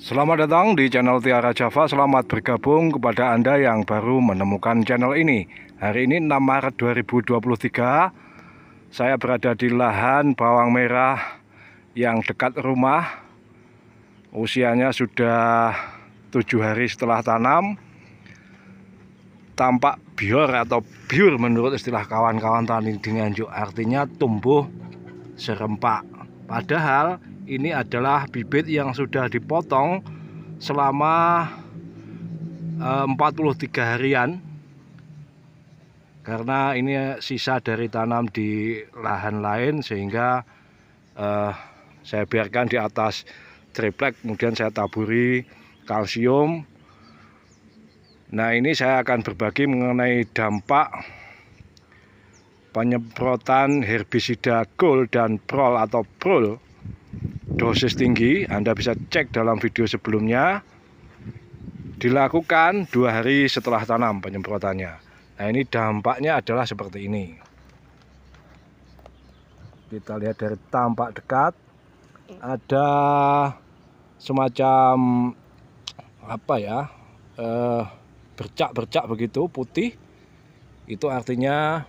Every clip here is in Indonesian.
Selamat datang di channel Tiara Java. Selamat bergabung kepada Anda yang baru menemukan channel ini. Hari ini 6 Maret 2023. Saya berada di lahan bawang merah yang dekat rumah. Usianya sudah 7 hari setelah tanam. Tampak biur atau biur menurut istilah kawan-kawan tani di Nganjuk, artinya tumbuh serempak. Padahal ini adalah bibit yang sudah dipotong selama 43 harian, karena ini sisa dari tanam di lahan lain, sehingga saya biarkan di atas triplek, kemudian saya taburi kalsium. Nah, ini saya akan berbagi mengenai dampak penyemprotan herbisida Gold dan Prol atau Prol dosis tinggi. Anda bisa cek dalam video sebelumnya. Dilakukan 2 hari setelah tanam penyemprotannya. Nah, ini dampaknya adalah seperti ini. Kita lihat dari tampak dekat, ada semacam apa ya, bercak-bercak begitu putih. Itu artinya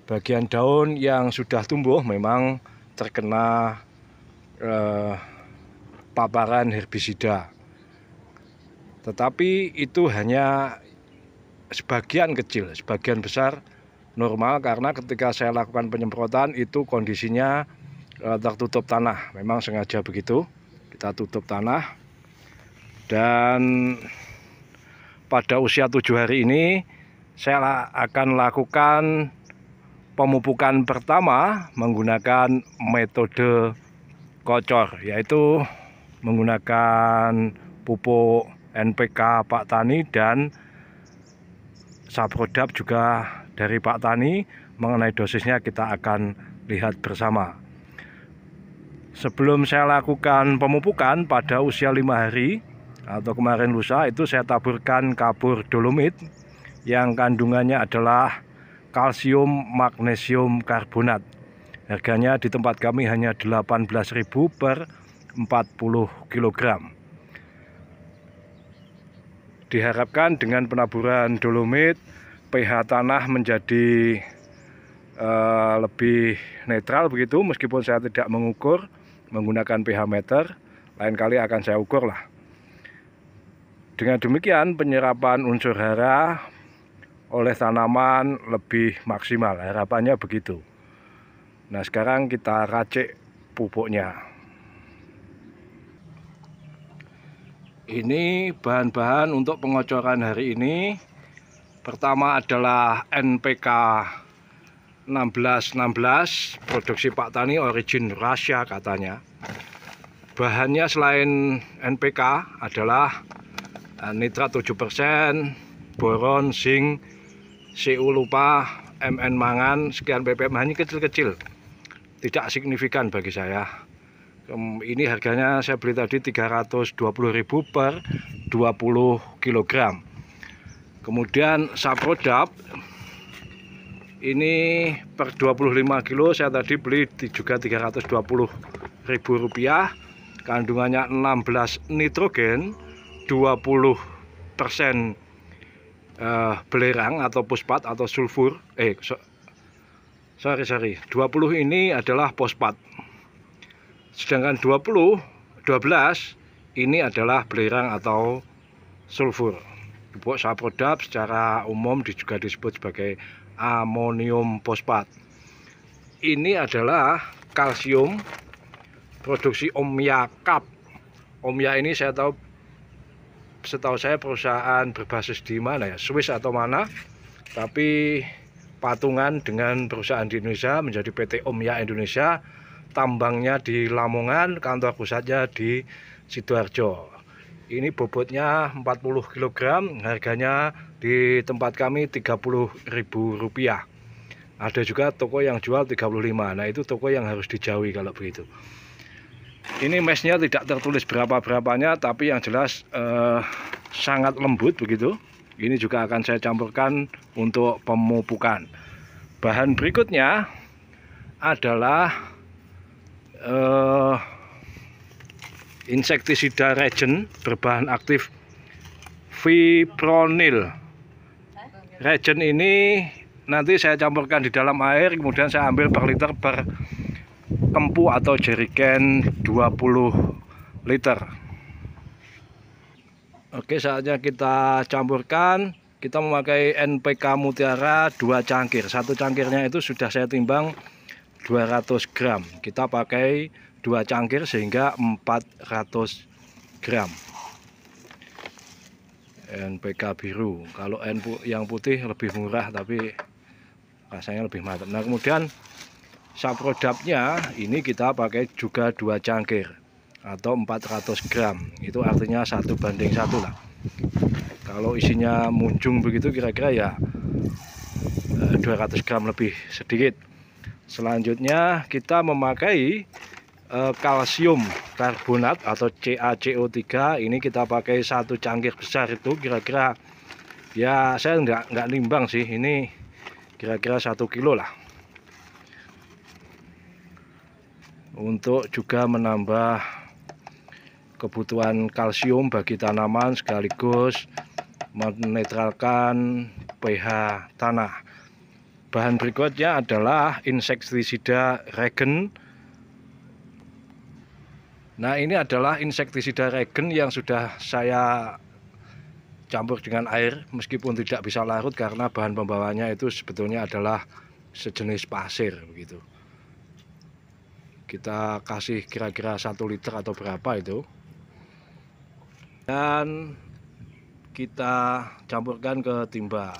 bagian daun yang sudah tumbuh memang terkena paparan herbisida. Tetapi itu hanya sebagian kecil, sebagian besar normal, karena ketika saya lakukan penyemprotan itu kondisinya tertutup tanah. Memang sengaja begitu, kita tutup tanah. Dan pada usia 7 hari ini saya akan lakukan pemupukan pertama menggunakan metode kocor, yaitu menggunakan pupuk NPK Pak Tani dan Saprodap juga dari Pak Tani. Mengenai dosisnya kita akan lihat bersama. Sebelum saya lakukan pemupukan pada usia 5 hari atau kemarin lusa, itu saya taburkan kapur dolomit yang kandungannya adalah kalsium magnesium karbonat. Harganya di tempat kami hanya 18.000 per 40 kg. Diharapkan dengan penaburan dolomit pH tanah menjadi lebih netral begitu, meskipun saya tidak mengukur menggunakan pH meter. Lain kali akan saya ukur lah. Dengan demikian penyerapan unsur hara oleh tanaman lebih maksimal, harapannya begitu. Nah, sekarang kita racik pupuknya. Ini bahan-bahan untuk pengocoran hari ini. Pertama adalah NPK 1616 produksi Pak Tani, origin Rusia katanya. Bahannya selain NPK adalah nitrat 7%, boron, zinc, Cu lupa, Mn mangan, sekian ppm, hanya kecil-kecil, tidak signifikan bagi saya. Ini harganya saya beli tadi 320.000 per 20 kg. Kemudian Saprodap ini per 25 kilo saya tadi beli juga 320.000 rupiah. Kandungannya 16 nitrogen, 20% belerang atau fosfat atau sulfur. 20 ini adalah fosfat. Sedangkan 12 ini adalah belerang atau sulfur. Pupuk Saprodap secara umum juga disebut sebagai amonium fosfat. Ini adalah kalsium produksi Omya Cup. Omya ini setahu saya perusahaan berbasis di mana ya, Swiss atau mana, tapi patungan dengan perusahaan di Indonesia menjadi PT Omya Indonesia. Tambangnya di Lamongan, kantor pusatnya di Sidoarjo. Ini bobotnya 40 kg, harganya di tempat kami 30.000 rupiah. Ada juga toko yang jual 35. Nah, itu toko yang harus dijauhi kalau begitu. Ini mesnya tidak tertulis berapa-berapanya, tapi yang jelas sangat lembut begitu. Ini juga akan saya campurkan untuk pemupukan. Bahan berikutnya adalah insektisida Regen berbahan aktif fipronil. Regen ini nanti saya campurkan di dalam air, kemudian saya ambil per liter per kempu atau jerigen 20 liter. Oke, saatnya kita campurkan. Kita memakai NPK Mutiara 2 cangkir. Satu cangkirnya itu sudah saya timbang 200 gram. Kita pakai 2 cangkir sehingga 400 gram. NPK biru. Kalau yang putih lebih murah tapi rasanya lebih mantap. Nah, kemudian saprodapnya ini kita pakai juga 2 cangkir atau 400 gram. Itu artinya 1:1 lah. Kalau isinya munjung begitu kira-kira ya 200 gram lebih sedikit. Selanjutnya kita memakai kalsium karbonat atau CaCO3. Ini kita pakai 1 cangkir besar, itu kira-kira ya saya nggak nimbang sih, ini kira-kira 1 kilo lah, untuk juga menambah kebutuhan kalsium bagi tanaman sekaligus menetralkan pH tanah. Bahan berikutnya adalah insektisida Regen. Nah, ini adalah insektisida Regen yang sudah saya campur dengan air meskipun tidak bisa larut karena bahan pembawanya itu sebetulnya adalah sejenis pasir begitu. Kita kasih kira-kira 1 liter atau berapa itu, dan kita campurkan ke timba.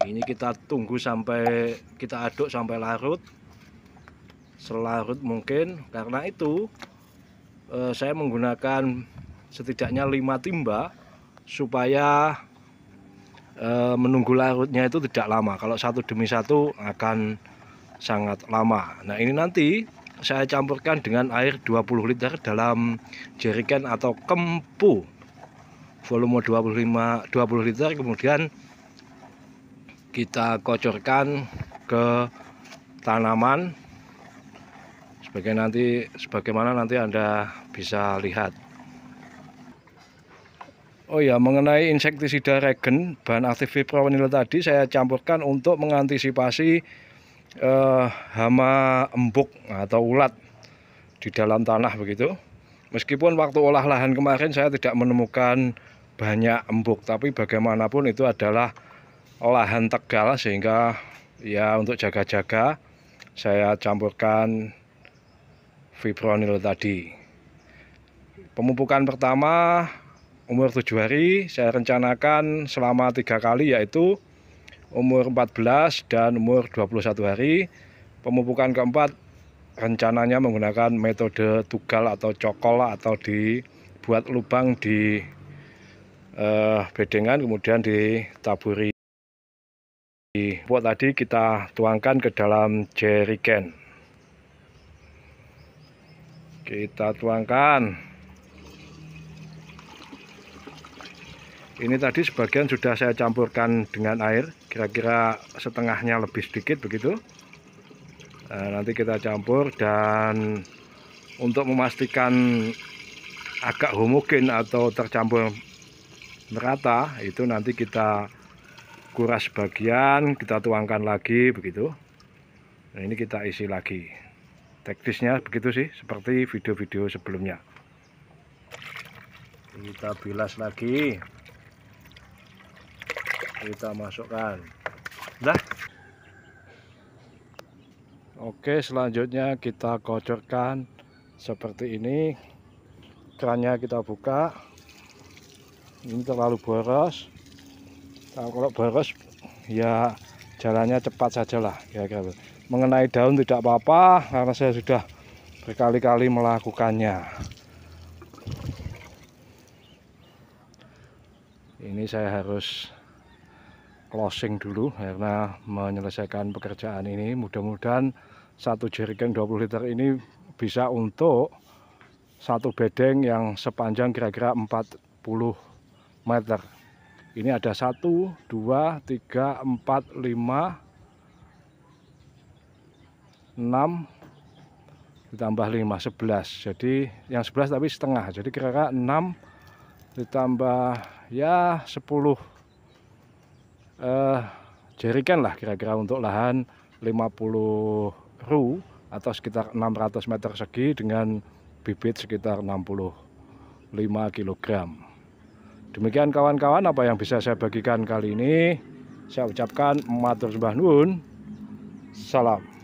Ini kita tunggu sampai kita aduk sampai larut, selarut mungkin. Karena itu saya menggunakan setidaknya 5 timba supaya menunggu larutnya itu tidak lama. Kalau 1 demi 1 akan sangat lama. Nah, ini nanti saya campurkan dengan air 20 liter dalam jerigen atau kempu volume 20 liter, kemudian kita kocorkan ke tanaman sebagaimana nanti Anda bisa lihat. Oh ya, mengenai insektisida Regen bahan aktif fipronil tadi saya campurkan untuk mengantisipasi hama embuk atau ulat di dalam tanah begitu. Meskipun waktu olah lahan kemarin saya tidak menemukan banyak embuk, tapi bagaimanapun itu adalah lahan Tegal, sehingga ya untuk jaga-jaga saya campurkan fipronil tadi. Pemupukan pertama umur 7 hari saya rencanakan selama 3 kali, yaitu umur 14 dan umur 21 hari. Pemupukan keempat rencananya menggunakan metode tugal atau cokol, atau dibuat lubang di bedengan kemudian ditaburi. Pupuk tadi kita tuangkan ke dalam jerigen. Kita tuangkan. Ini tadi sebagian sudah saya campurkan dengan air, kira-kira setengahnya lebih sedikit begitu. Nah, nanti kita campur, dan untuk memastikan agak homogen atau tercampur merata, itu nanti kita kuras sebagian, kita tuangkan lagi begitu. Nah, ini kita isi lagi. Teknisnya begitu sih, seperti video-video sebelumnya. Kita bilas lagi. Kita masukkan. Nah, oke, selanjutnya kita kocorkan seperti ini. Kerannya kita buka. Ini terlalu boros. Kalau boros ya jalannya cepat sajalah kira-kira. Mengenai daun tidak apa-apa karena saya sudah berkali-kali melakukannya. Ini saya harus closing dulu karena menyelesaikan pekerjaan ini. Mudah-mudahan 1 jerigen 20 liter ini bisa untuk 1 bedeng yang sepanjang kira-kira 40 meter. Ini ada 1, 2, 3, 4, 5, 6, ditambah 5, 11. Jadi yang 11 tapi setengah. Jadi kira-kira 6 ditambah ya 10 jerigen lah kira-kira untuk lahan 50 ru atau sekitar 600 meter segi dengan bibit sekitar 65 kg. Demikian kawan-kawan apa yang bisa saya bagikan kali ini. Saya ucapkan matur sembah nuwun. Salam.